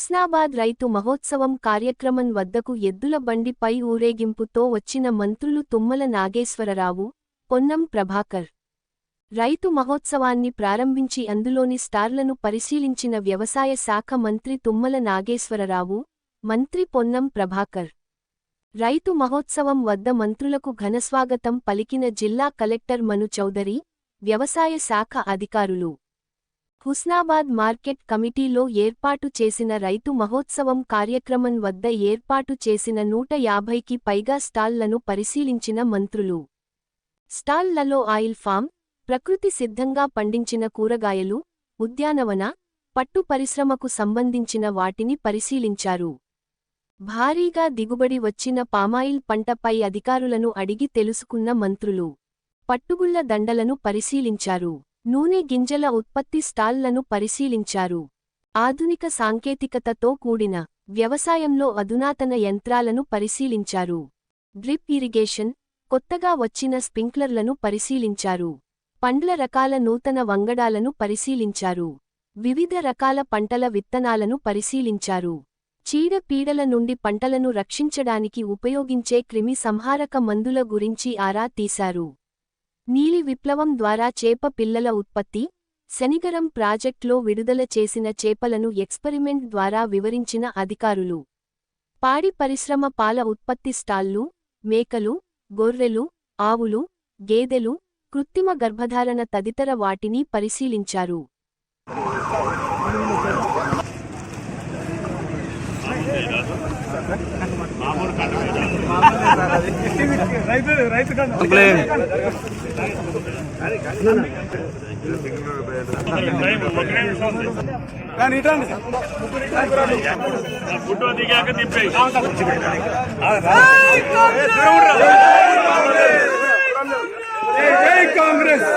హుస్నాబాద్ రైతు మహోత్సవం కార్యక్రమం వద్దకు ఎద్దుల బండిపై ఊరేగింపుతో వచ్చిన మంత్రులు తుమ్మల నాగేశ్వరరావు, పొన్నం ప్రభాకర్. రైతు మహోత్సవాన్ని ప్రారంభించి అందులోని స్టార్లను పరిశీలించిన వ్యవసాయ శాఖ మంత్రి తుమ్మల నాగేశ్వరరావు, మంత్రి పొన్నం ప్రభాకర్. రైతు మహోత్సవం వద్ద మంత్రులకు ఘనస్వాగతం పలికిన జిల్లా కలెక్టర్ మను చౌదరి, వ్యవసాయ శాఖ అధికారులు. హుస్నాబాద్ మార్కెట్ కమిటీలో ఏర్పాటు చేసిన రైతు మహోత్సవం కార్యక్రమం వద్ద ఏర్పాటు చేసిన 150కి పైగా స్టాళ్లను పరిశీలించిన మంత్రులు. స్టాళ్లలో ఆయిల్ ఫామ్, ప్రకృతి సిద్ధంగా పండించిన కూరగాయలు, ఉద్యానవన, పట్టు పరిశ్రమకు సంబంధించిన వాటిని పరిశీలించారు. భారీగా దిగుబడి వచ్చిన పామాయిల్ పంటపై అధికారులను అడిగి తెలుసుకున్న మంత్రులు. పట్టుగుళ్ల దండలను పరిశీలించారు. నూనె గింజల ఉత్పత్తి స్టాళ్లను పరిశీలించారు. ఆధునిక సాంకేతికతతో కూడిన వ్యవసాయంలో అధునాతన యంత్రాలను పరిశీలించారు. డ్రిప్ ఇరిగేషన్, కొత్తగా వచ్చిన స్ప్రింక్లర్లను పరిశీలించారు. పండ్ల రకాల నూతన వంగడాలను పరిశీలించారు. వివిధ రకాల పంటల విత్తనాలను పరిశీలించారు. చీడ పీడల నుండి పంటలను రక్షించడానికి ఉపయోగించే క్రిమి సంహారక మందుల గురించి ఆరా తీశారు. నీలి విప్లవం ద్వారా చేప పిల్లల ఉత్పత్తి, శనిగరం ప్రాజెక్ట్లో విడుదల చేసిన చేపలను ఎక్స్పెరిమెంట్ ద్వారా వివరించిన అధికారులు. పాడి పరిశ్రమ పాల ఉత్పత్తి స్టాళ్లు, మేకలు, గొర్రెలు, ఆవులు, గేదెలు, కృత్రిమ గర్భధారణ తదితర వాటిని పరిశీలించారు. కాంగ్రెస్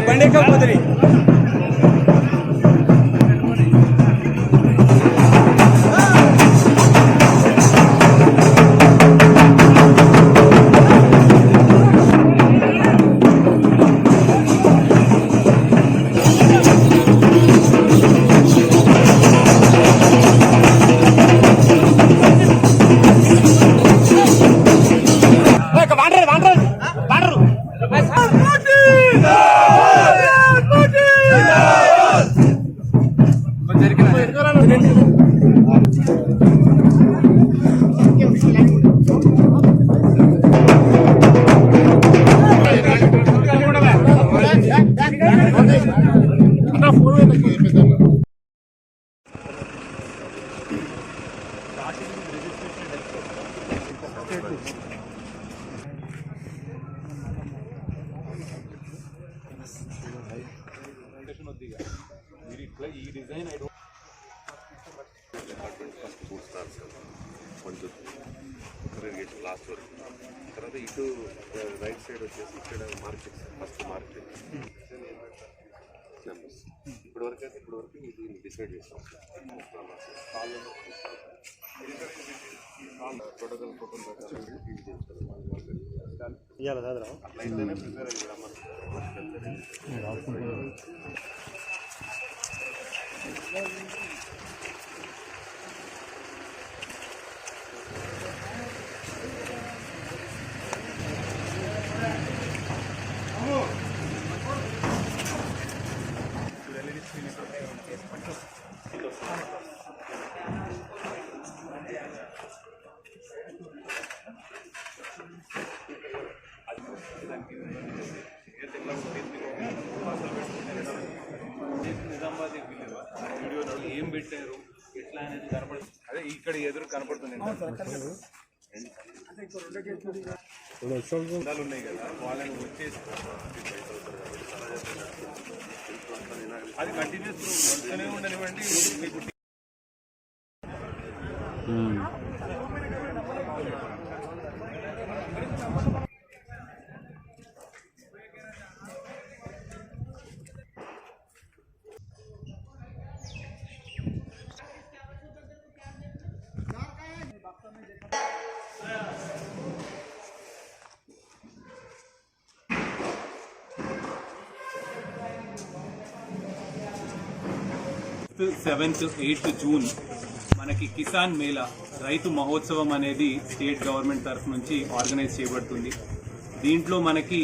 బండి ఎక్కకపోతుంది. ఈ డిజైన్ లాస్ట్ వరకు తర్వాత ఇటు రైట్ సైడ్ వచ్చేసి ఇక్కడ మార్కెట్ ఫస్ట్ మార్కెట్ ఇప్పటివరకు అయితే ఇది డిసైడ్ చేస్తాం. ప్రోటోకాల్ అట్లా అయితేనే ప్రిపేర్ అయ్యి ఏం పెట్టారు ఎట్లా అనేది కనపడుతుంది. అదే ఇక్కడ ఎదురు కనపడుతుంది ఉన్నాయి కదా, వాళ్ళని వచ్చేసి అది కంటిన్యూస్ వస్తూనే ఉండనివ్వండి. మీకు 6th, 7th, 8th జూన్ మనకి కిసాన్ మేళా రైతు మహోత్సవం అనేది స్టేట్ గవర్నమెంట్ తరఫు నుంచి ఆర్గనైజ్ చేయబడుతుంది. దీంట్లో మనకి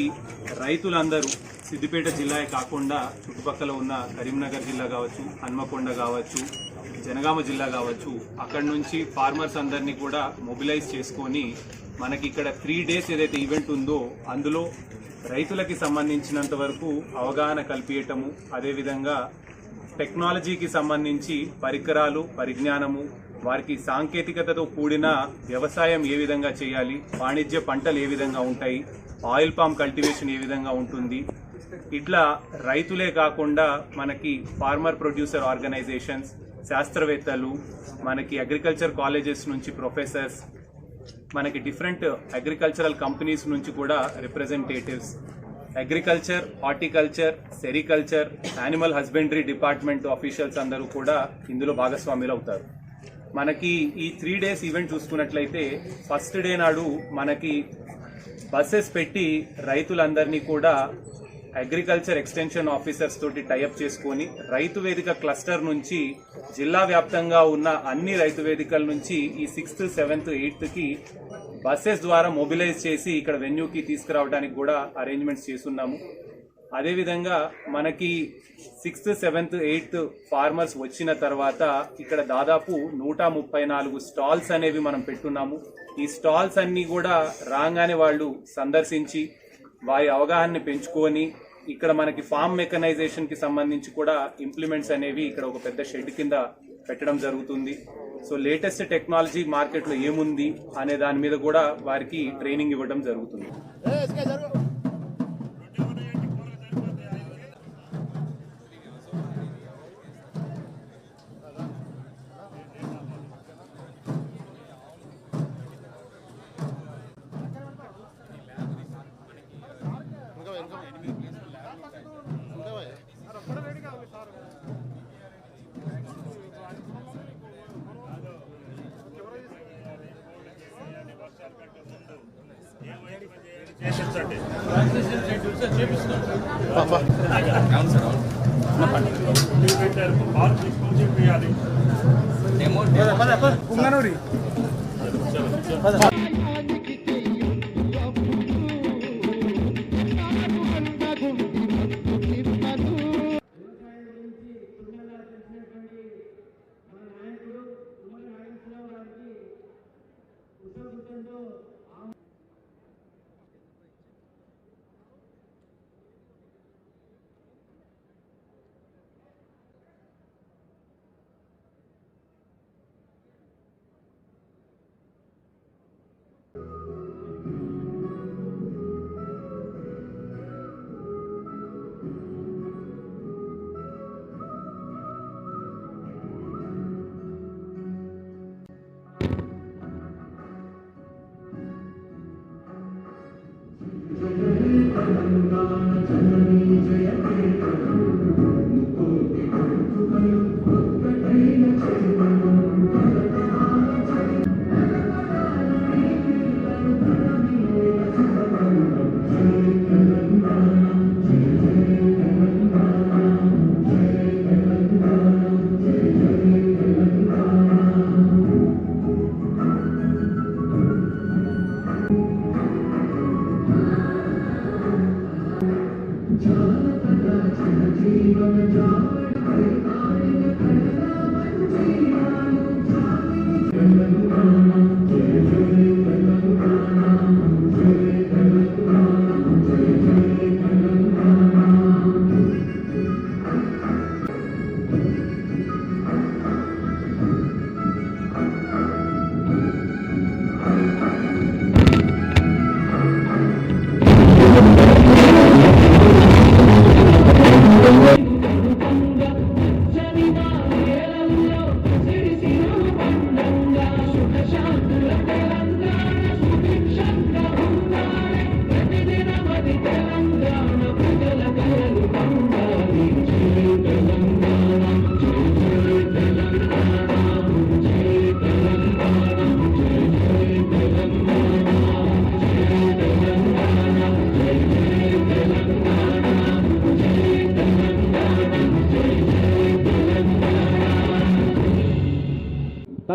రైతులందరూ సిద్దిపేట జిల్లా కాకుండా చుట్టుపక్కల ఉన్న కరీంనగర్ జిల్లా కావచ్చు, హన్మకొండ కావచ్చు, జనగామ జిల్లా కావచ్చు, అక్కడి నుంచి ఫార్మర్స్ అందరినీ కూడా మొబిలైజ్ చేసుకొని మనకి ఇక్కడ 3 days ఏదైతే ఈవెంట్ ఉందో అందులో రైతులకి సంబంధించినంత వరకు అవగాహన కల్పించటము, అదేవిధంగా టెక్నాలజీకి సంబంధించి పరికరాలు, పరిజ్ఞానము, వారికి సాంకేతికతతో కూడిన వ్యవసాయం ఏ విధంగా చేయాలి, వాణిజ్య పంటలు ఏ విధంగా ఉంటాయి, ఆయిల్ పామ్ కల్టివేషన్ ఏ విధంగా ఉంటుంది, ఇట్లా రైతులే కాకుండా మనకి ఫార్మర్ ప్రొడ్యూసర్ ఆర్గనైజేషన్స్, శాస్త్రవేత్తలు, మనకి అగ్రికల్చర్ కాలేజెస్ నుంచి ప్రొఫెసర్స్, మనకి డిఫరెంట్ అగ్రికల్చరల్ కంపెనీస్ నుంచి కూడా representatives, agriculture, horticulture, sericulture, animal husbandry department officials అందరూ కూడా ఇందులో భాగస్వాములు అవుతారు. మనకి ఈ 3 days ఈవెంట్ చూసుకున్నట్లయితే ఫస్ట్ డే నాడు మనకి బస్సెస్ పెట్టి రైతులందరినీ కూడా అగ్రికల్చర్ ఎక్స్టెన్షన్ ఆఫీసర్స్ తోటి టైఅప్ చేసుకొని రైతు వేదిక క్లస్టర్ నుంచి జిల్లా వ్యాప్తంగా ఉన్న అన్ని రైతు వేదికల నుంచి ఈ 6th, 7th, 8th బస్సెస్ ద్వారా మొబిలైజ్ చేసి ఇక్కడ వెన్యూకి తీసుకురావడానికి కూడా అరేంజ్మెంట్స్ చేస్తున్నాము. అదేవిధంగా మనకి 6th, 7th, 8th ఫార్మర్స్ వచ్చిన తర్వాత ఇక్కడ దాదాపు 134 స్టాల్స్ అనేవి మనం పెట్టున్నాము. ఈ స్టాల్స్ అన్ని కూడా రాగానే వాళ్ళు సందర్శించి వారి అవగాహనని పెంచుకొని ఇక్కడ మనకి ఫార్మ్ మెకనైజేషన్ కి సంబంధించి కూడా ఇంప్లిమెంట్స్ అనేవి ఇక్కడ ఒక పెద్ద షెడ్ కింద పెట్టడం జరుగుతుంది. సో లేటెస్ట్ టెక్నాలజీ మార్కెట్లో ఏముంది అనే దాని మీద కూడా వారికి ట్రైనింగ్ ఇవ్వడం జరుగుతుంది.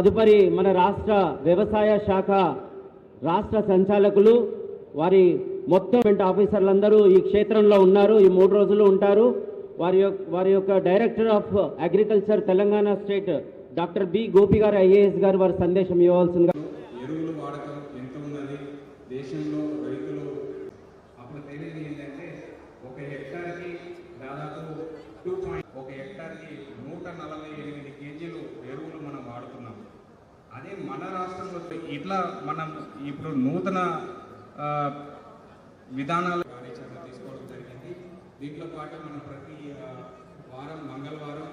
తదుపరి మన రాష్ట్ర వ్యవసాయ శాఖ రాష్ట్ర సంచాలకులు వారి మొత్తం ఆఫీసర్లందరూ ఈ క్షేత్రంలో ఉన్నారు. ఈ 3 రోజులు ఉంటారు. వారి యొక్క director of agriculture Telangana state doctor B Gopi garu IAS గారు వారి సందేశం ఇవ్వవలసిందిగా. ఎరువులు వాడకం ఎంత ఉన్నది దేశంలో రైతులు అప్పుడు తెలియదు ఏంటంటే 1 హెక్టార్కి దాదాపు 1 హెక్టార్కి 148 కేజీలు ఎరువులు మనం వాడుతున్నాం. అదే మన రాష్ట్రంలో ఇట్లా మనం ఇప్పుడు నూతన విధానాలు కార్యాచరణ తీసుకోవడం జరిగింది. దీంట్లో పాటు మనం ప్రతి వారం మంగళవారం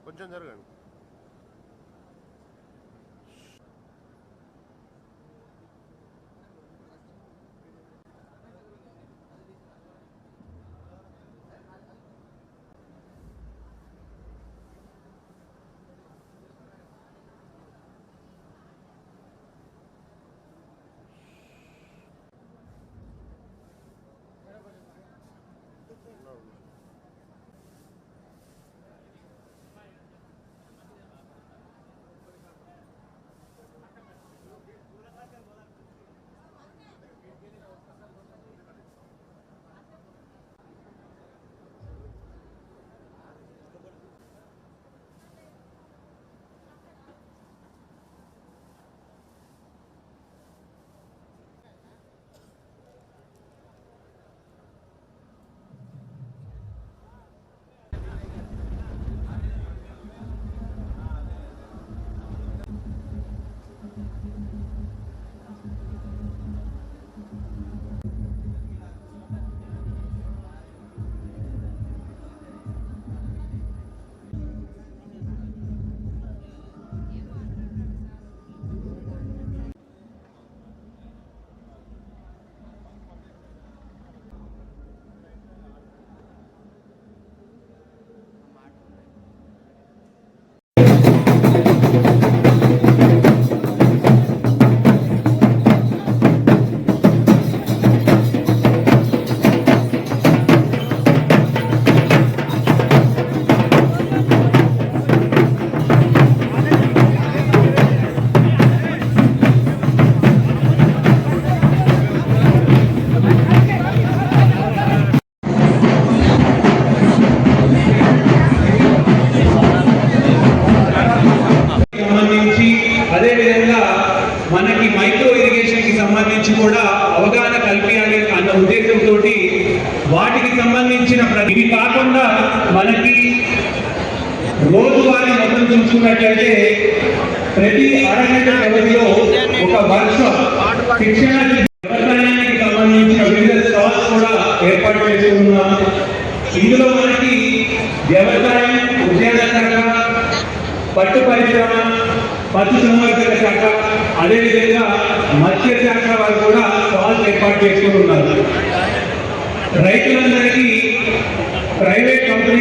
కొంచెం జరగండి. మనకి మైక్రో ఇరిగేషన్ కి సంబంధించి కూడా అవగాహన కల్పించాలి అన్న ఉద్దేశంతో వాటికి సంబంధించిన ఇవి కాకుండా మనకి రోజువారీ మొత్తం చూసుకున్నట్లయితే ప్రతి అరగంట వ్యవధిలో ఒక వర్క్షాప్ శిక్షణ వ్యవసాయానికి సంబంధించిన వివిధ స్టాల్స్ కూడా ఏర్పాటు చేస్తున్నాము. ఇందులో మనకి వ్యవసాయం, ఉద్యాన శాఖ, పట్టు పరిశ్రమ, పశు సంవర్ధక శాఖ, అదేవిధంగా మత్స్య శాఖ వారు కూడా స్టాల్స్ ఏర్పాటు చేసుకుంటున్నారు. రైతులందరికీ ప్రైవేట్ కంపెనీ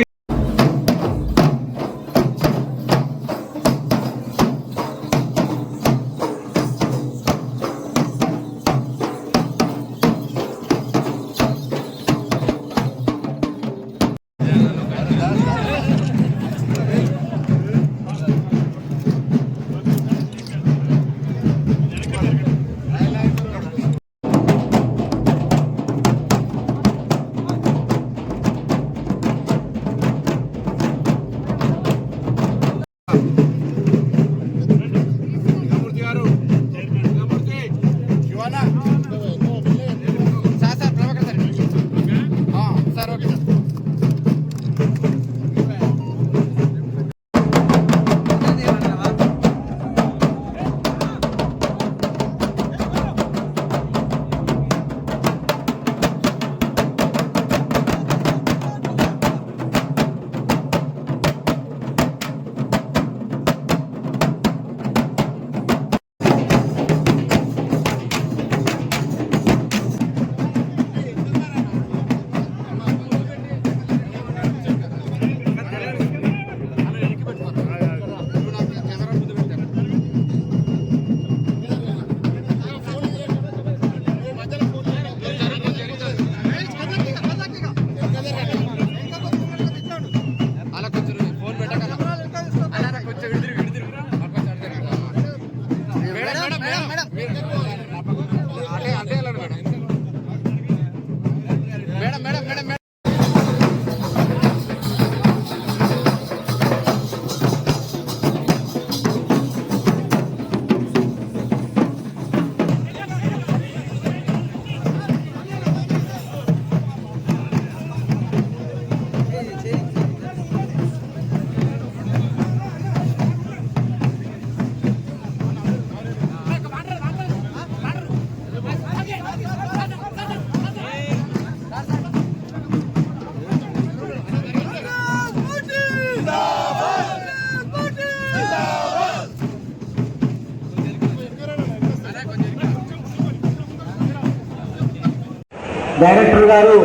డైరెక్టర్ గారు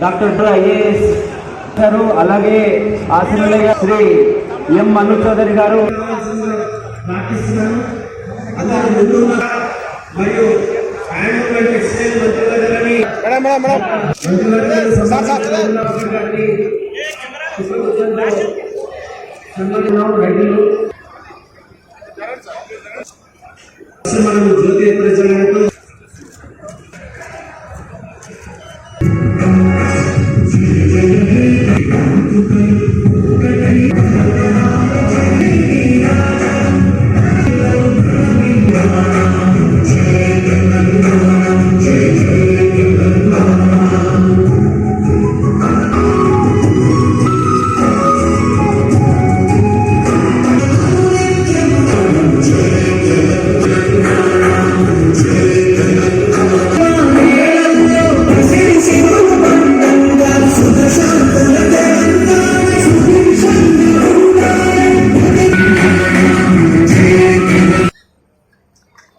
డాక్టర్ ఐఏఎస్ గారు, అలాగే ఆశీర్వాద శ్రీ ఎం మను చౌదరి గారు మరియు జ్యోతి ప్రజలకు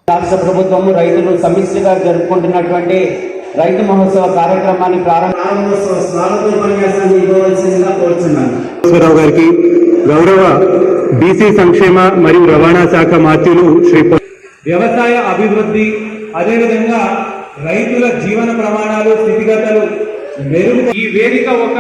రాష్ట్ర ప్రభుత్వము రైతులు సమిష్టిగా జరుపుకుంటున్నటువంటి రైతు మహోత్సవ కార్యక్రమాన్ని ప్రారంభోత్సవ స్వాగతోపన్యాసాన్ని ఇవ్వవలసిందిగా కోరుచున్నాను గారికి గౌరవ బీసీ సంక్షేమ మరియు రవాణా శాఖ మంత్రులు శ్రీ వ్యవసాయ అభివృద్ధి, అదేవిధంగా రైతుల జీవన ప్రమాణాలు స్థితిగతులు మెరుగు ఈ వేదిక ఒక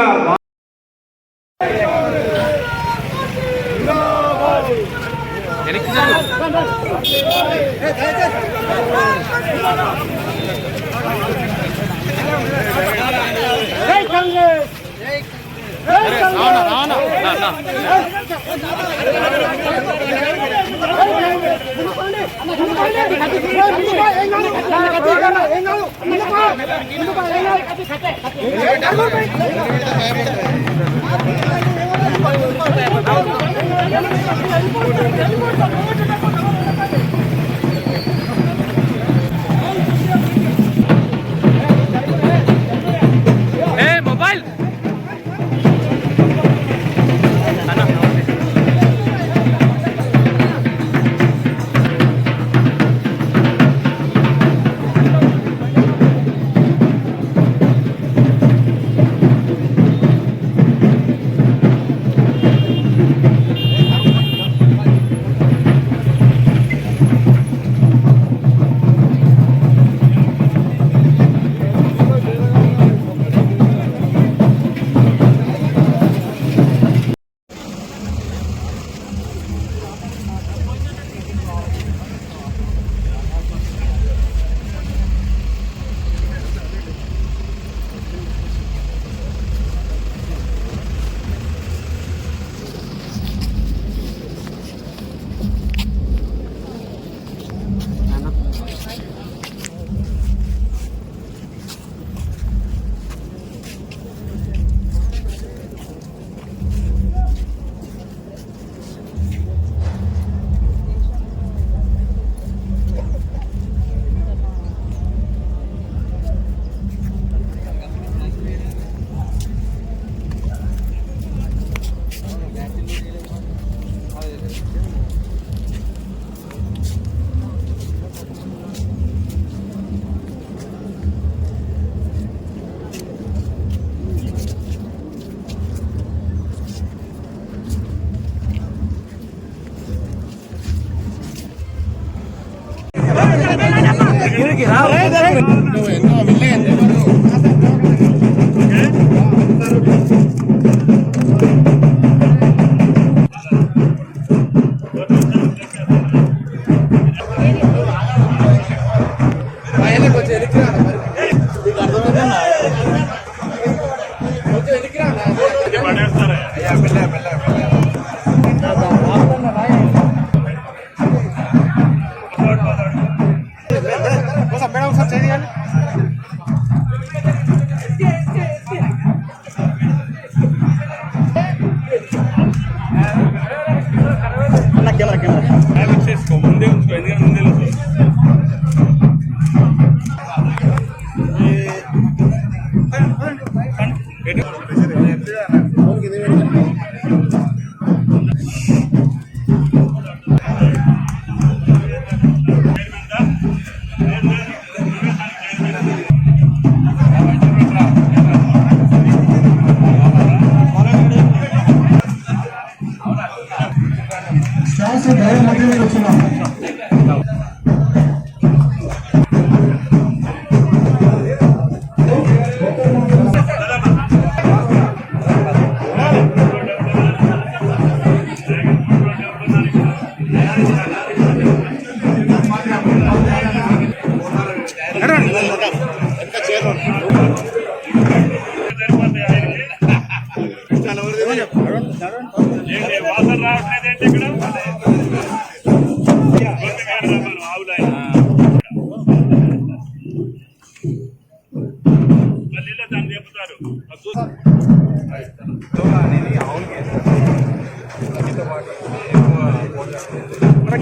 ముందే ఉంచుకో, ఎందుకంటే ముందే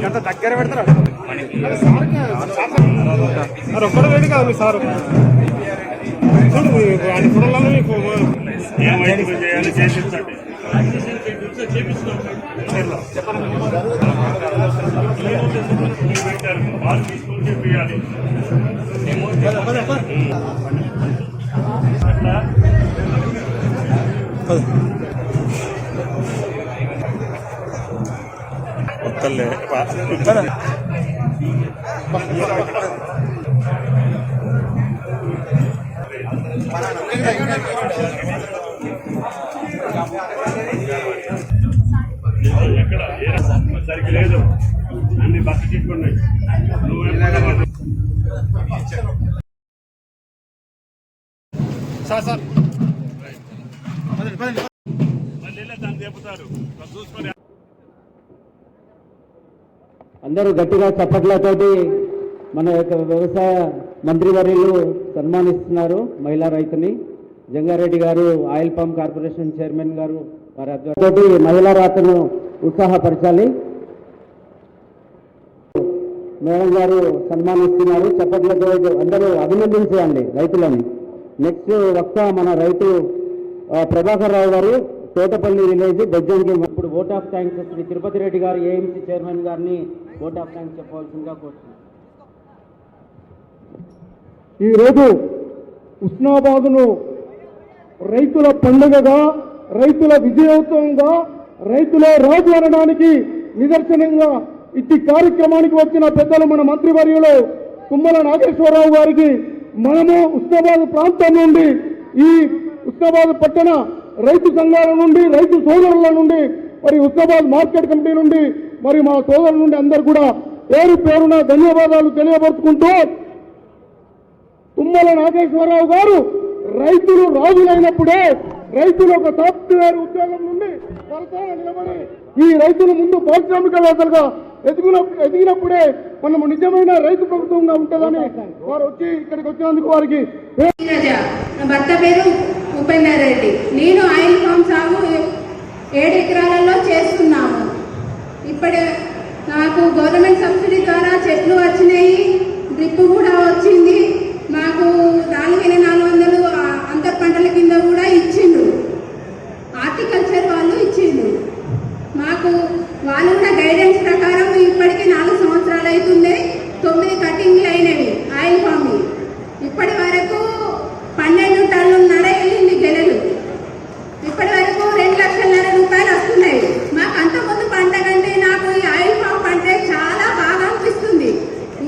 గంట దగ్గర పెడతారు ఒక్కడు వేడి కాదు మీ సారు అన్ని ఫోటోలలో మీకు చేయాలి చేసిస్తాండి పెట్టారు వాళ్ళు తీసుకొని చెప్పాలి ఎక్కడ సరికి లేదు అన్ని బస్సు తీసుకున్నాయి సార్ మళ్ళీ దాన్ని చెబుతారు చూసుకొని అందరూ గట్టిగా చప్పట్లతోటి మన యొక్క వ్యవసాయ మంత్రివర్యులు సన్మానిస్తున్నారు మహిళా రైతుని. జంగారెడ్డి గారు ఆయిల్ పామ్ కార్పొరేషన్ చైర్మన్ గారు వారి ఆధ్వర్యంతో మహిళా రైతును ఉత్సాహపరచాలి. మేడం గారు సన్మానిస్తున్నారు. చప్పట్లతో అందరూ అభినందించండి రైతులని. నెక్స్ట్ వక్త మన రైతు ప్రభాకర్ రావు గారు, తోటపల్లి విలేజ్ బొజ్జంకి. ఇప్పుడు vote of thanks Sri Tirupati Reddy garu AMC chairman గారిని ఓట్ ఆఫ్ థ్యాంక్స్ చెప్పవలసిందిగా కోరుతున్నాను. ఈరోజు ఉస్నాబాదును రైతుల పండుగగా, రైతుల విజయోత్సవంగా, రైతులే రాజు అనడానికి నిదర్శనంగా ఇట్టి కార్యక్రమానికి వచ్చిన పెద్దలు మన మంత్రివర్యులు తుమ్మల నాగేశ్వరరావు గారికి మనము ఉస్నాబాద్ ప్రాంతం నుండి, ఈ ఉస్నాబాద్ పట్టణ రైతు సంఘాల నుండి, రైతు సోదరుల నుండి, మరి ఉస్నాబాద్ మార్కెట్ కమిటీ నుండి, మరి మా సోదరుల నుండి అందరు కూడా పేరు పేరున ధన్యవాదాలు తెలియపరుచుకుంటూ, తుమ్మల నాగేశ్వరరావు గారు రైతులు రాజులైనప్పుడే రైతులు ఒక సాఫ్ట్వేర్ ఉద్యోగం నుండి తలసాన నిలబడి ఈ రైతుల ముందు పారిశ్రామికవేత్తలుగా ఎదిగినప్పుడే మనము నిజమైన రైతు ప్రభుత్వంగా ఉంటుందని వారు వచ్చి ఇక్కడికి వచ్చినందుకు వారికి. నా భర్త పేరు ఉపేందర్ రెడ్డి. నేను ఆయిల్ ఫామ్ సాగు 7 ఎకరాలలో చేస్తున్నాము. ఇప్పటి నాకు గవర్నమెంట్ సబ్సిడీ ద్వారా చెట్లు వచ్చినాయి, డ్రిప్ కూడా వచ్చింది. మాకు 4400 అంతర్ పంటల కింద కూడా ఇచ్చిండ్రు, హార్టికల్చర్ వాళ్ళు ఇచ్చిండ్రు మాకు. వాళ్ళు కూడా గైడెన్స్ ప్రకారం ఇప్పటికీ 4 సంవత్సరాలు అవుతుంది. 9 కటింగ్లు అయినవి ఆయిల్ ఫామ్. ఇప్పటి వరకు 12 టన్నున్నర వెళ్ళింది గెలలు. ఇప్పటి వరకు 2,00,000 రూపాయలు వస్తున్నాయి. మాకు అంతకుముందు పంట కంటే నాకు ఈ ఆయిల్ ఫామ్ పంటే చాలా బాగా అనిపిస్తుంది.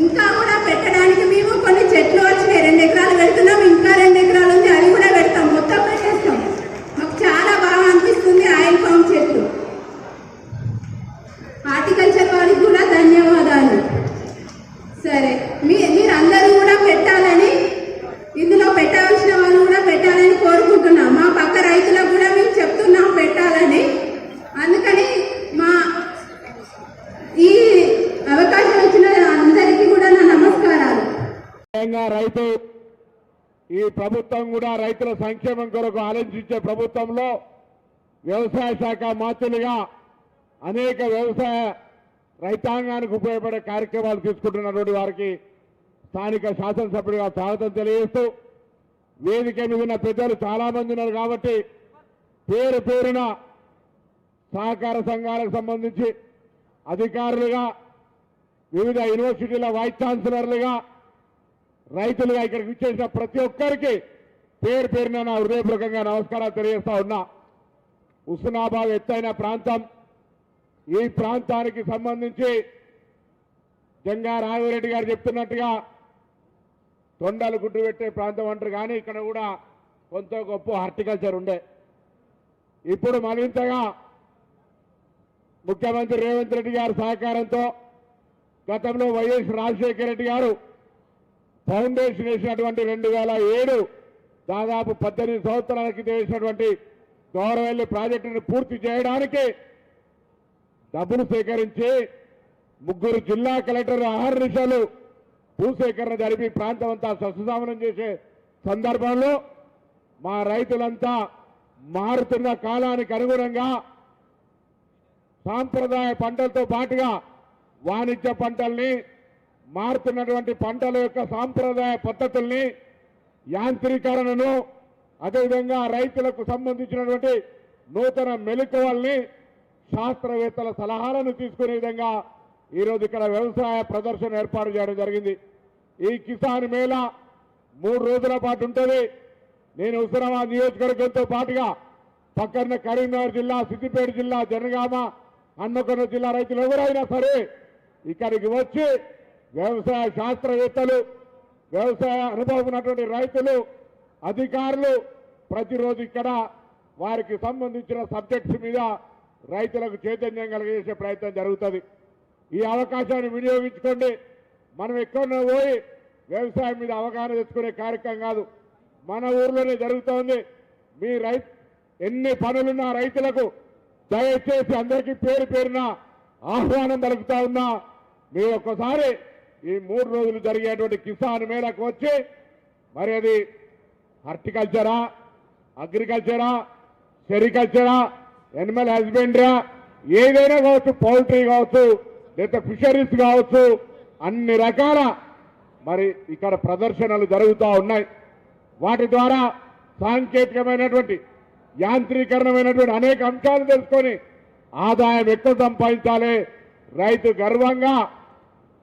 ఇంకా కూడా పెట్టడానికి మేము కొన్ని చెట్లు వచ్చినాయి, 2 ఎకరాలు పెడుతున్నాం, ఇంకా 2 ఎకరాలు ఉంది, అది కూడా పెడతాం, మొత్తం పెట్టేస్తాం. మాకు చాలా బాగా అనిపిస్తుంది ఆయిల్ ఫామ్ చెట్లు. హార్టికల్చర్ వారికి కూడా ధన్యవాదాలు. సరే, మీరందరూ కూడా పెట్టాలని, ఇందులో పెట్టాల్సిన వాళ్ళు కూడా పెట్టాలని కోరుకుంటున్నాం. మా పక్క రైతులకు కూడా మేము చెప్తున్నాం పెట్టాలని. అందుకని ఈ అవకాశం ఇచ్చిన అందరికీ కూడా నా నమస్కారాలు. స్వయంగా రైతు ఈ ప్రభుత్వం కూడా రైతుల సంక్షేమం కొరకు ఆలోచించే ప్రభుత్వంలో వ్యవసాయ శాఖ మంత్రులుగా అనేక వ్యవసాయ రైతాంగానికి ఉపయోగపడే కార్యక్రమాలు తీసుకుంటున్నటువంటి వారికి స్థానిక శాసనసభ్యుడిగా స్వాగతం తెలియజేస్తూ వేదిక మీద ఉన్న పెద్దలు చాలా మంది ఉన్నారు కాబట్టి పేరు పేరున సహకార సంఘాలకు సంబంధించి అధికారులుగా వివిధ యూనివర్సిటీల వైస్ ఛాన్సలర్లుగా రైతులుగా ఇక్కడికి విచ్చేసిన ప్రతి ఒక్కరికి పేరు పేరున నా హృదయపూర్వకంగా నమస్కారాలు తెలియజేస్తా ఉన్నా. హుస్నాబాద్ ఎత్తైన ప్రాంతం. ఈ ప్రాంతానికి సంబంధించి జంగా రాఘవరెడ్డి గారు చెప్తున్నట్టుగా తొండలు గుడ్డు పెట్టే ప్రాంతం అంటారు, కానీ ఇక్కడ కూడా కొంత గొప్ప హార్టికల్చర్ ఉండే. ఇప్పుడు మరింతగా ముఖ్యమంత్రి రేవంత్ రెడ్డి గారి సహకారంతో గతంలో వైఎస్ రాజశేఖర రెడ్డి గారు ఫౌండేషన్ వేసినటువంటి 2007 దాదాపు 18 సంవత్సరాల క్రితం వేసినటువంటి గౌరవెల్లి ప్రాజెక్టును పూర్తి చేయడానికి డబ్బులు సేకరించి 3 జిల్లా కలెక్టర్ అహర్నిశలు భూసేకరణ జరిపి ప్రాంతం అంతా సస్యశామనం చేసే సందర్భంలో మా రైతులంతా మారుతున్న కాలానికి అనుగుణంగా సాంప్రదాయ పంటలతో పాటుగా వాణిజ్య పంటల్ని, మారుతున్నటువంటి పంటల యొక్క సాంప్రదాయ పద్ధతుల్ని, యాంత్రీకరణను, అదేవిధంగా రైతులకు సంబంధించినటువంటి నూతన మెలకువల్ని, శాస్త్రవేత్తల సలహాలను తీసుకునే విధంగా ఈరోజు ఇక్కడ వ్యవసాయ ప్రదర్శన ఏర్పాటు చేయడం జరిగింది. ఈ కిసాన్ మేళా 3 రోజుల పాటు ఉంటుంది. నేను హుస్నాబాద్ నియోజకవర్గంతో పాటుగా పక్కన కరీంనగర్ జిల్లా, సిద్దిపేట జిల్లా, జనగామ, హన్మకొండ జిల్లా రైతులు ఎవరైనా సరే ఇక్కడికి వచ్చి వ్యవసాయ శాస్త్రవేత్తలు, వ్యవసాయ అనుభవం ఉన్నటువంటి రైతులు, అధికారులు ప్రతిరోజు ఇక్కడ వారికి సంబంధించిన సబ్జెక్ట్స్ మీద రైతులకు చైతన్యం కలిగజేసే ప్రయత్నం జరుగుతుంది. ఈ అవకాశాన్ని వినియోగించుకోండి. మనం ఎక్కడో పోయి వ్యవసాయం మీద అవగాహన తెచ్చుకునే కార్యక్రమం కాదు, మన ఊర్లోనే జరుగుతోంది. మీ ఎన్ని పనులున్నా రైతులకు దయచేసి అందరికీ పేరు పేరున ఆహ్వానం పలుకుతా ఉన్నా. మీరు ఒక్కసారి ఈ 3 రోజులు జరిగేటువంటి కిసాన్ మేళకు వచ్చి మరి అది హార్టికల్చరా, అగ్రికల్చరా, సెరికల్చరా, ఎనిమల్ హస్బెండరీయా, ఏదైనా కావచ్చు, పౌల్ట్రీ కావచ్చు, లేదా ఫిషరీస్ కావచ్చు, అన్ని రకాల మరి ఇక్కడ ప్రదర్శనలు జరుగుతూ ఉన్నాయి. వాటి ద్వారా సాంకేతికమైనటువంటి, యాంత్రీకరణమైనటువంటి అనేక అంశాలు తెలుసుకొని ఆదాయం ఎక్కువ సంపాదించాలి, రైతు గర్వంగా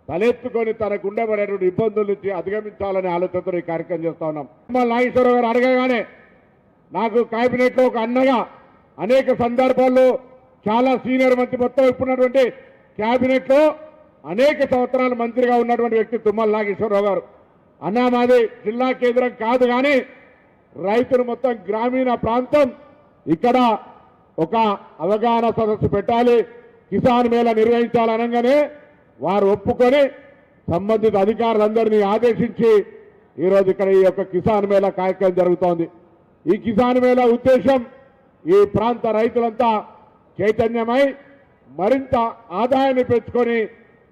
తలెత్తుకొని తనకు ఉండబడేటువంటి ఇబ్బందుల నుంచి అధిగమించాలనే ఆలోచనతో ఈ కార్యక్రమం చేస్తా ఉన్నాం. నాగేశ్వరరావు గారు అడగగానే నాకు కేబినెట్లో ఒక అన్నగా అనేక సందర్భాల్లో చాలా సీనియర్ మంత్రి, మొత్తం ఇప్పుడున్నటువంటి కేబినెట్లో అనేక సంవత్సరాలు మంత్రిగా ఉన్నటువంటి వ్యక్తి తుమ్మల నాగేశ్వరరావు గారు. అన్నా మాది జిల్లా కేంద్రం కాదు, కానీ రైతులు మొత్తం గ్రామీణ ప్రాంతం, ఇక్కడ ఒక అవగాహన సదస్సు పెట్టాలి, కిసాన్ మేళా నిర్వహించాలనగానే వారు ఒప్పుకొని సంబంధిత అధికారులందరినీ ఆదేశించి ఈరోజు ఇక్కడ ఈ యొక్క కిసాన్ మేళా కార్యక్రమం జరుగుతోంది. ఈ కిసాన్ మేళా ఉద్దేశం ఈ ప్రాంత రైతులంతా చైతన్యమై మరింత ఆదాయాన్ని పెంచుకొని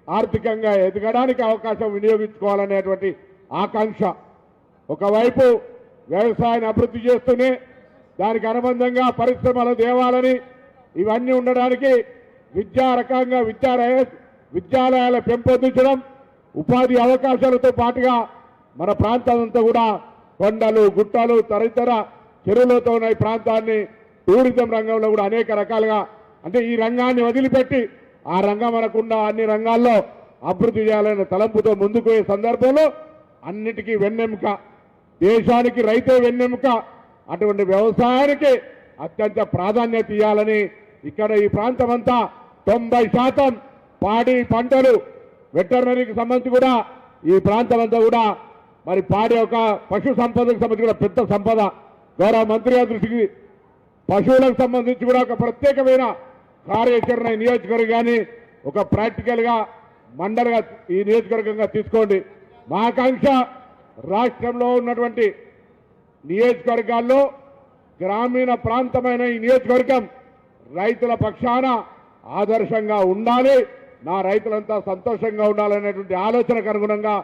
ఆర్థికంగా ఎదగడానికి అవకాశం వినియోగించుకోవాలనేటువంటి ఆకాంక్ష. ఒకవైపు వ్యవసాయాన్ని అభివృద్ధి చేస్తూనే దానికి అనుబంధంగా పరిశ్రమలు తేవాలని, ఇవన్నీ ఉండడానికి విద్యాలయాలు పెంపొందించడం, ఉపాధి అవకాశాలతో పాటుగా మన ప్రాంతాలంతా కూడా కొండలు, గుట్టలు, తదితర చెరువులతో ఉన్న ఈ ప్రాంతాన్ని టూరిజం రంగంలో కూడా అనేక రకాలుగా, అంటే ఈ రంగాన్ని వదిలిపెట్టి ఆ రంగం మనకున్న అన్ని రంగాల్లో అభివృద్ధి చేయాలనే తలంపుతో ముందుకు పోయే సందర్భంలో అన్నిటికీ వెన్నెముక, దేశానికి రైతే వెన్నెముక, అటువంటి వ్యవసాయానికి అత్యంత ప్రాధాన్యత ఇవ్వాలని ఇక్కడ ఈ ప్రాంతం అంతా 90% పాడి పంటలు, వెటర్నరీకి సంబంధించి కూడా ఈ ప్రాంతం అంతా కూడా మరి పాడి ఒక పశు సంపదకు సంబంధించి కూడా పెద్ద సంపద. గౌరవ మంత్రి గారి దృష్టికి పశువులకు సంబంధించి కూడా ఒక ప్రత్యేకమైన కార్యాచరణ ఈ నియోజకవర్గాన్ని ఒక ప్రాక్టికల్గా మండలిగా ఈ నియోజకవర్గంగా తీసుకోండి. మా ఆకాంక్ష రాష్ట్రంలో ఉన్నటువంటి నియోజకవర్గాల్లో గ్రామీణ ప్రాంతమైన ఈ నియోజకవర్గం రైతుల పక్షాన ఆదర్శంగా ఉండాలి, నా రైతులంతా సంతోషంగా ఉండాలనేటువంటి ఆలోచనకు అనుగుణంగా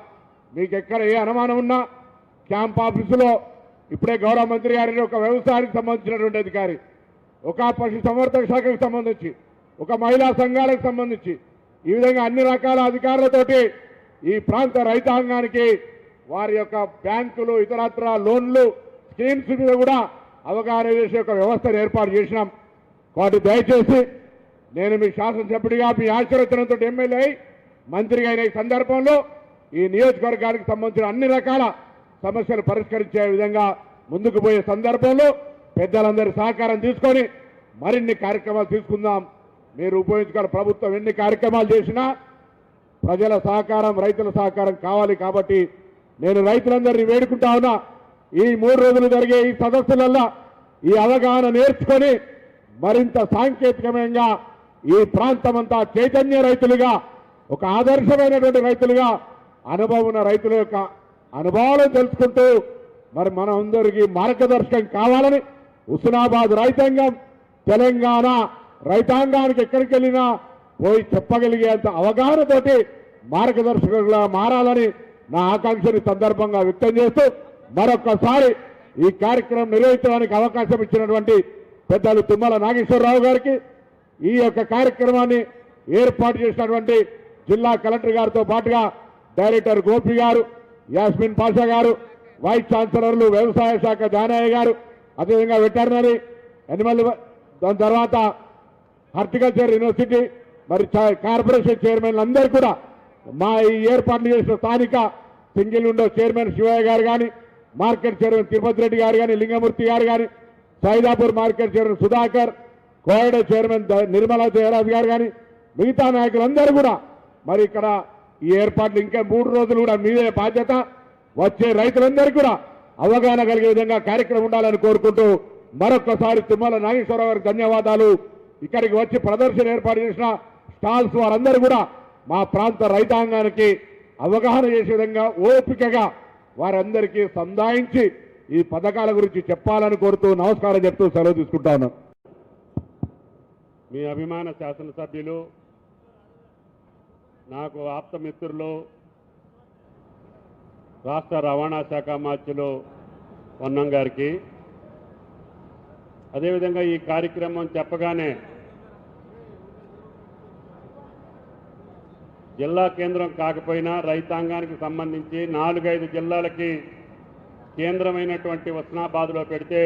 మీకు ఎక్కడ ఏ అనుమానం ఉన్నా క్యాంప్ ఆఫీసులో ఇప్పుడే గౌరవ మంత్రి గారిని ఒక వ్యవసాయానికి సంబంధించినటువంటి అధికారి, ఒక పశు సంవర్ధక శాఖకు సంబంధించి, ఒక మహిళా సంఘాలకు సంబంధించి ఈ విధంగా అన్ని రకాల అధికారులతోటి ఈ ప్రాంత రైతాంగానికి వారి యొక్క బ్యాంకులు ఇతరత్ర లోన్లు స్కీమ్స్ మీద కూడా అవగాహన చేసే ఒక వ్యవస్థను ఏర్పాటు చేసినాం. కాబట్టి దయచేసి నేను మీ శాసనసభ్యుడిగా మీ ఆశీర్వచనంతో ఎమ్మెల్యే అయి మంత్రిగా అయిన ఈ సందర్భంలో ఈ నియోజకవర్గానికి సంబంధించిన అన్ని రకాల సమస్యలు పరిష్కరించే విధంగా ముందుకు పోయే సందర్భంలో పెద్దలందరి సహకారం తీసుకొని మరిన్ని కార్యక్రమాలు తీసుకుందాం. మీరు ఉపయోగించుకోవాలి. ప్రభుత్వం ఎన్ని కార్యక్రమాలు చేసినా ప్రజల సహకారం, రైతుల సహకారం కావాలి. కాబట్టి నేను రైతులందరినీ వేడుకుంటా ఉన్నా, ఈ 3 రోజులు జరిగే ఈ సదస్సులల్లో ఈ అవగాహన నేర్చుకొని మరింత సాంకేతికమైన ఈ ప్రాంతమంతా చైతన్య రైతులుగా, ఒక ఆదర్శమైనటువంటి రైతులుగా, అనుభవం ఉన్న రైతుల యొక్క అనుభవాలను తెలుసుకుంటూ మరి మనం అందరికీ మార్గదర్శకం కావాలని హుస్నాబాద్ రైతాంగం, తెలంగాణ రైతాంగానికి ఎక్కడికి వెళ్ళినా పోయి చెప్పగలిగేంత అవగాహనతోటి మార్గదర్శకులుగా మారాలని నా ఆకాంక్షని సందర్భంగా వ్యక్తం చేస్తూ మరొక్కసారి ఈ కార్యక్రమం నిర్వహించడానికి అవకాశం ఇచ్చినటువంటి పెద్దలు తుమ్మల నాగేశ్వరరావు గారికి, ఈ యొక్క కార్యక్రమాన్ని ఏర్పాటు చేసినటువంటి జిల్లా కలెక్టర్ గారితో పాటుగా డైరెక్టర్ గోపి గారు, యాస్మిన్ పాషా గారు, వైస్ ఛాన్సలర్లు వ్యవసాయ శాఖ జానయ్య గారు, అదేవిధంగా వెటర్నరీ యానిమల్, దాని తర్వాత హార్టికల్చర్ యూనివర్సిటీ మరి కార్పొరేషన్ చైర్మన్లు అందరూ కూడా మా ఈ ఏర్పాట్లు చేసిన స్థానిక సింగిల్ విండో చైర్మన్ శివయ్య గారు కానీ, మార్కెట్ చైర్మన్ తిరుపతి రెడ్డి గారు కానీ, లింగమూర్తి గారు కానీ, Saidapur market chairman Sudhakar, కోయడ chairman Nirmala Jayaraj గారు కానీ, మిగతా నాయకులందరూ కూడా మరి ఇక్కడ ఈ ఏర్పాట్లు ఇంకా 3 రోజులు కూడా మీదే బాధ్యత. వచ్చే రైతులందరికీ కూడా అవగాహన కలిగే విధంగా కార్యక్రమం ఉండాలని కోరుకుంటూ మరొక్కసారి తుమ్మల నాగేశ్వరరావు గారికి ధన్యవాదాలు. ఇక్కడికి వచ్చి ప్రదర్శన ఏర్పాటు చేసిన స్టాల్స్ వారందరూ కూడా మా ప్రాంత రైతాంగానికి అవగాహన చేసే విధంగా ఓపికగా వారందరికీ సంధాయించి ఈ పథకాల గురించి చెప్పాలని కోరుతూ నమస్కారం చెప్తూ సెలవు తీసుకుంటాను. మీ అభిమాన శాసనసభ్యులు, నాకు ఆప్తమిత్రులు, రాష్ట్ర రవాణా శాఖ మంత్రులు పొన్నం గారికి, అదేవిధంగా ఈ కార్యక్రమం చెప్పగానే జిల్లా కేంద్రం కాకపోయినా రైతాంగానికి సంబంధించి 4-5 జిల్లాలకి కేంద్రమైనటువంటి హుస్నాబాద్లో పెడితే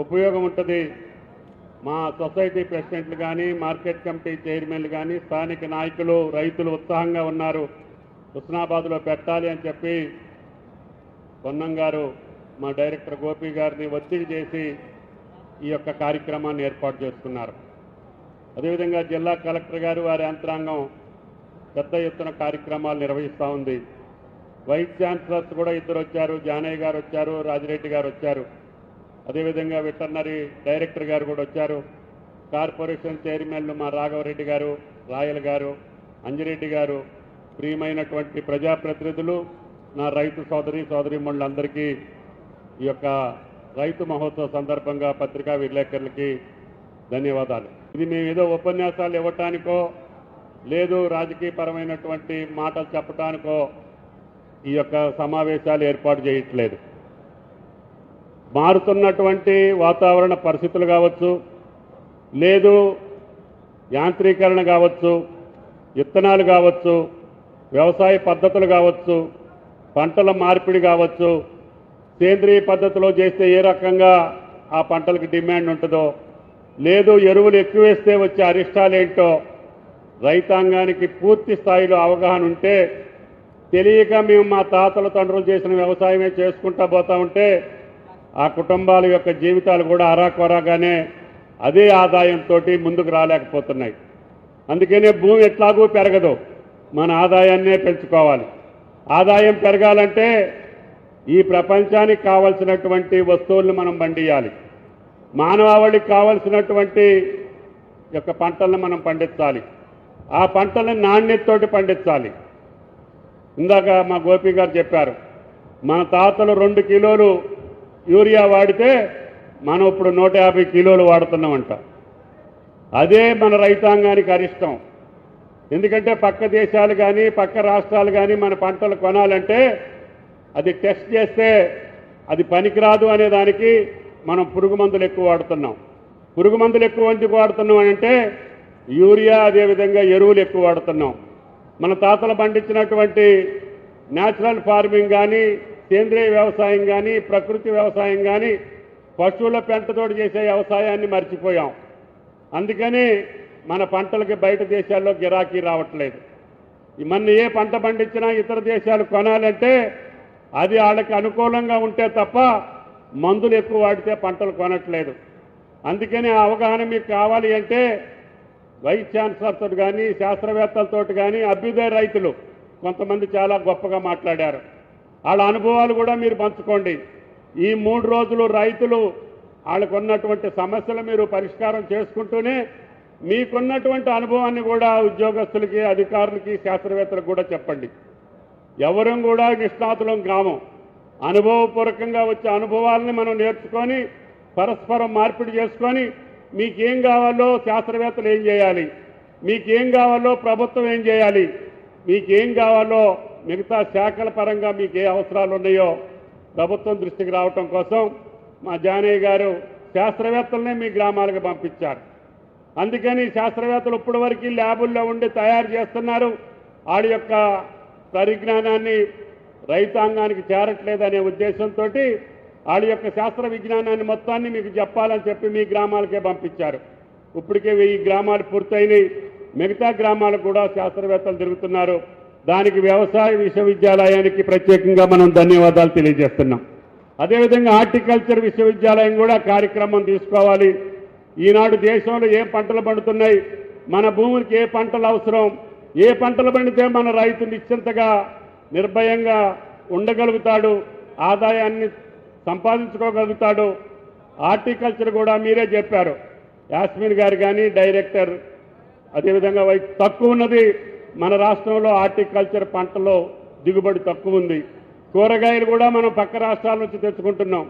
ఉపయోగం ఉంటుంది. మా సొసైటీ ప్రెసిడెంట్లు కానీ, మార్కెట్ కమిటీ చైర్మన్లు కానీ, స్థానిక నాయకులు, రైతులు ఉత్సాహంగా ఉన్నారు, హుస్నాబాద్లో పెట్టాలి అని చెప్పి పొన్నం గారు మా డైరెక్టర్ గోపి గారిని ఒత్తిడి చేసి ఈ యొక్క కార్యక్రమాన్ని ఏర్పాటు చేసుకున్నారు. అదేవిధంగా జిల్లా కలెక్టర్ గారు, వారి యంత్రాంగం పెద్ద ఎత్తున కార్యక్రమాలు నిర్వహిస్తూ ఉంది. వైస్ ఛాన్సలర్స్ కూడా 2 వచ్చారు, జానయ్య గారు వచ్చారు, రాజిరెడ్డి గారు వచ్చారు, అదేవిధంగా వెటర్నరీ డైరెక్టర్ గారు కూడా వచ్చారు. కార్పొరేషన్ చైర్మన్లు మా రాఘవరెడ్డి గారు, రాయల్ గారు, అంజిరెడ్డి గారు, ప్రియమైనటువంటి ప్రజాప్రతినిధులు, నా రైతు సోదరీమణులందరికీ ఈ యొక్క రైతు మహోత్సవ సందర్భంగా పత్రికా విలేకరులకి ధన్యవాదాలు. ఇది మేము ఏదో ఉపన్యాసాలు ఇవ్వటానికో లేదు రాజకీయపరమైనటువంటి మాటలు చెప్పడానికో ఈ యొక్క సమావేశాలు ఏర్పాటు చేయట్లేదు. మారుతున్నటువంటి వాతావరణ పరిస్థితులు కావచ్చు, లేదు యాంత్రీకరణ కావచ్చు, విత్తనాలు కావచ్చు, వ్యవసాయ పద్ధతులు కావచ్చు, పంటల మార్పిడి కావచ్చు, సేంద్రియ పద్ధతిలో చేస్తే ఏ రకంగా ఆ పంటలకు డిమాండ్ ఉంటుందో, లేదు ఎరువులు ఎక్కువ వేస్తే వచ్చే అరిష్టాలేంటో రైతాంగానికి పూర్తి స్థాయిలో అవగాహన ఉంటే, తెలియక మేము మా తాతల తండ్రులు చేసిన వ్యవసాయమే చేసుకుంటా పోతా ఉంటే ఆ కుటుంబాల యొక్క జీవితాలు కూడా అరాకొరాగానే అదే ఆదాయంతో ముందుకు రాలేకపోతున్నాయి. అందుకనే భూమి ఎట్లాగూ పెరగదు, మన ఆదాయాన్నే పెంచుకోవాలి. ఆదాయం పెరగాలంటే ఈ ప్రపంచానికి కావలసినటువంటి వస్తువులను మనం పండియాలి, మానవాళికి కావలసినటువంటి యొక్క పంటలను మనం పండించాలి, ఆ పంటలను నాణ్యతతోటి పండించాలి. ఇందాక మా గోపి గారు చెప్పారు, మన తాతలు 2 కిలోలు యూరియా వాడితే మనం ఇప్పుడు 150 కిలోలు వాడుతున్నామంట. అదే మన రైతాంగానికి అరిష్టం. ఎందుకంటే పక్క దేశాలు కానీ పక్క రాష్ట్రాలు కానీ మన పంటలు కొనాలంటే అది టెస్ట్ చేస్తే అది పనికిరాదు అనే దానికి మనం పురుగు మందులు ఎక్కువ వాడుతున్నాం. పురుగు మందులు ఎక్కువ ఎందుకు వాడుతున్నాం అంటే యూరియా, అదేవిధంగా ఎరువులు ఎక్కువ వాడుతున్నాం. మన తాతలు పండించినటువంటి న్యాచురల్ ఫార్మింగ్ కానీ, సేంద్రియ వ్యవసాయం కానీ, ప్రకృతి వ్యవసాయం కానీ, పశువుల పెంటతోటి చేసే వ్యవసాయాన్ని మర్చిపోయాం. అందుకని మన పంటలకి బయట దేశాల్లో గిరాకీ రావట్లేదు. మన ఏ పంట పండించినా ఇతర దేశాలు కొనాలంటే అది వాళ్ళకి అనుకూలంగా ఉంటే తప్ప మందులు ఎక్కువ వాడితే పంటలు కొనట్లేదు. అందుకని ఆ అవగాహన మీకు కావాలి అంటే వైస్ ఛాన్సలర్తో కానీ, శాస్త్రవేత్తలతో కానీ, అభ్యుదయ రైతులు కొంతమంది చాలా గొప్పగా మాట్లాడారు. వాళ్ళ అనుభవాలు కూడా మీరు పంచుకోండి. ఈ 3 రోజులు రైతులు వాళ్ళకు ఉన్నటువంటి సమస్యలు మీరు పరిష్కారం చేసుకుంటూనే మీకున్నటువంటి అనుభవాన్ని కూడా ఉద్యోగస్తులకి, అధికారులకి, శాస్త్రవేత్తలకు కూడా చెప్పండి. ఎవరూ కూడా నిష్ణాతులం కాము. అనుభవపూర్వకంగా వచ్చే అనుభవాలని మనం నేర్చుకొని పరస్పరం మార్పిడి చేసుకొని మీకేం కావాలో శాస్త్రవేత్తలు ఏం చేయాలి, మీకేం కావాలో ప్రభుత్వం ఏం చేయాలి, మీకేం కావాలో మిగతా శాఖల పరంగా మీకు ఏ అవసరాలు ఉన్నాయో ప్రభుత్వం దృష్టికి రావటం కోసం మా జానయ్య గారు శాస్త్రవేత్తలనే మీ గ్రామాలకు పంపించారు. అందుకని శాస్త్రవేత్తలు ఇప్పటి వరకు ల్యాబుల్లో ఉండి తయారు చేస్తున్నారు. వాళ్ళ యొక్క పరిజ్ఞానాన్ని రైతాంగానికి చేరట్లేదనే ఉద్దేశంతో వాళ్ళ యొక్క శాస్త్ర విజ్ఞానాన్ని మొత్తాన్ని మీకు చెప్పాలని చెప్పి మీ గ్రామాలకే పంపించారు. ఇప్పటికే 1000 గ్రామాలు పూర్తయినాయి. మిగతా గ్రామాలకు కూడా శాస్త్రవేత్తలు తిరుగుతున్నారు. దానికి వ్యవసాయ విశ్వవిద్యాలయానికి ప్రత్యేకంగా మనం ధన్యవాదాలు తెలియజేస్తున్నాం. అదేవిధంగా హార్టికల్చర్ విశ్వవిద్యాలయం కూడా కార్యక్రమం తీసుకోవాలి. ఈనాడు దేశంలో ఏ పంటలు పండుతున్నాయి, మన భూములకి ఏ పంటలు అవసరం, ఏ పంటలు పండితే మన రైతు నిశ్చింతగా నిర్భయంగా ఉండగలుగుతాడు, ఆదాయాన్ని సంపాదించుకోగలుగుతాడు. హార్టికల్చర్ కూడా మీరే చెప్పారు, యాస్మిన్ గారు కానీ డైరెక్టర్. అదేవిధంగా తక్కువ ఉన్నది మన రాష్ట్రంలో హార్టికల్చర్ పంటలో దిగుబడి తక్కువ ఉంది. కూరగాయలు కూడా మనం పక్క రాష్ట్రాల నుంచి తెచ్చుకుంటున్నాం.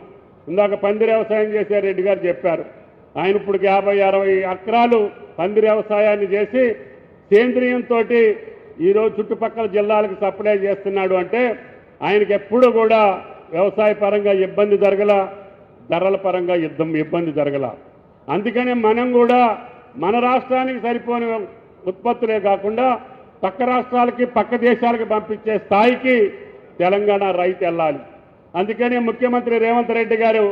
ఇందాక పందిరి వ్యవసాయం చేసే రెడ్డి గారు చెప్పారు. ఆయన ఇప్పుడు 50-60 ఎకరాలు పందిరి వ్యవసాయాన్ని చేసి సేంద్రియంతో ఈరోజు చుట్టుపక్కల జిల్లాలకు సప్లై చేస్తున్నాడు. అంటే ఆయనకి ఎప్పుడు కూడా వ్యవసాయ పరంగా ఇబ్బంది జరగల, ధరల పరంగా ఇబ్బంది జరగల. అందుకనే మనం కూడా మన రాష్ట్రానికి సరిపోని ఉత్పత్తులే కాకుండా పక్క రాష్ట్రాలకి, పక్క దేశాలకు పంపించే స్థాయికి తెలంగాణ రైతు వెళ్ళాలి. అందుకని ముఖ్యమంత్రి రేవంత్ రెడ్డి గారు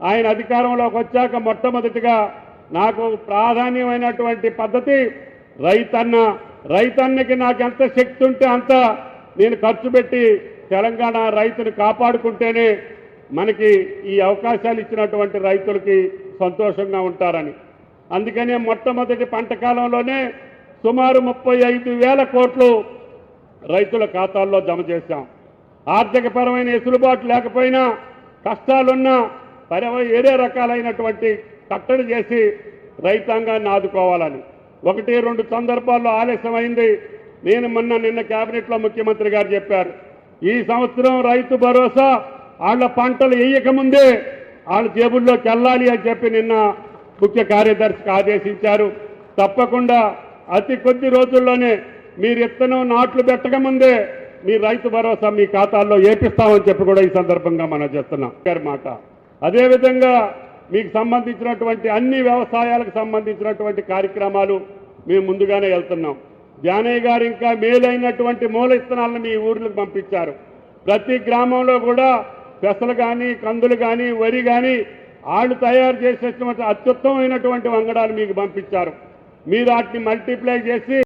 ఆయన అధికారంలోకి వచ్చాక మొట్టమొదటిగా నాకు ప్రాధాన్యమైనటువంటి పద్ధతి రైతన్నకి నాకు ఎంత శక్తి ఉంటే అంత నేను ఖర్చు పెట్టి తెలంగాణ రైతుని కాపాడుకుంటేనే మనకి ఈ అవకాశాలు ఇచ్చినటువంటి రైతులకి సంతోషంగా ఉంటారని. అందుకనే మొట్టమొదటి పంట కాలంలోనే సుమారు 35,000 కోట్లు రైతుల ఖాతాల్లో జమ చేశాం. ఆర్థికపరమైన వెసులుబాటు లేకపోయినా, కష్టాలున్నా వేరే రకాలైనటువంటి కట్టడి చేసి రైతాంగాన్ని ఆదుకోవాలని 1-2 సందర్భాల్లో ఆలస్యమైంది. నేను నిన్న కేబినెట్లో ముఖ్యమంత్రి గారు చెప్పారు, ఈ సంవత్సరం రైతు భరోసా వాళ్ళ పంటలు వేయకముందే వాళ్ళ జేబుల్లోకి వెళ్ళాలి అని చెప్పి నిన్న ముఖ్య కార్యదర్శికి ఆదేశించారు. తప్పకుండా అతి కొద్ది రోజుల్లోనే మీరు ఇత్తనం నాట్లు పెట్టకముందే మీ రైతు భరోసా మీ ఖాతాల్లో ఏపిస్తామని చెప్పి కూడా ఈ సందర్భంగా మనం చేస్తున్నాం గారి మాట. అదేవిధంగా మీకు సంబంధించినటువంటి అన్ని వ్యవసాయాలకు సంబంధించినటువంటి కార్యక్రమాలు మేము ముందుగానే వెళ్తున్నాం. జానయ్య గారు ఇంకా మేలైనటువంటి మూల ఇత్తనాలను మీ ఊర్లకు పంపించారు. ప్రతి గ్రామంలో కూడా పెసలు కానీ, కందులు కానీ, వరి కానీ వాళ్ళు తయారు చేసేటువంటి అత్యుత్తమైనటువంటి వంగడాలు మీకు పంపించారు. మీరు వాటిని మల్టిప్లై చేసి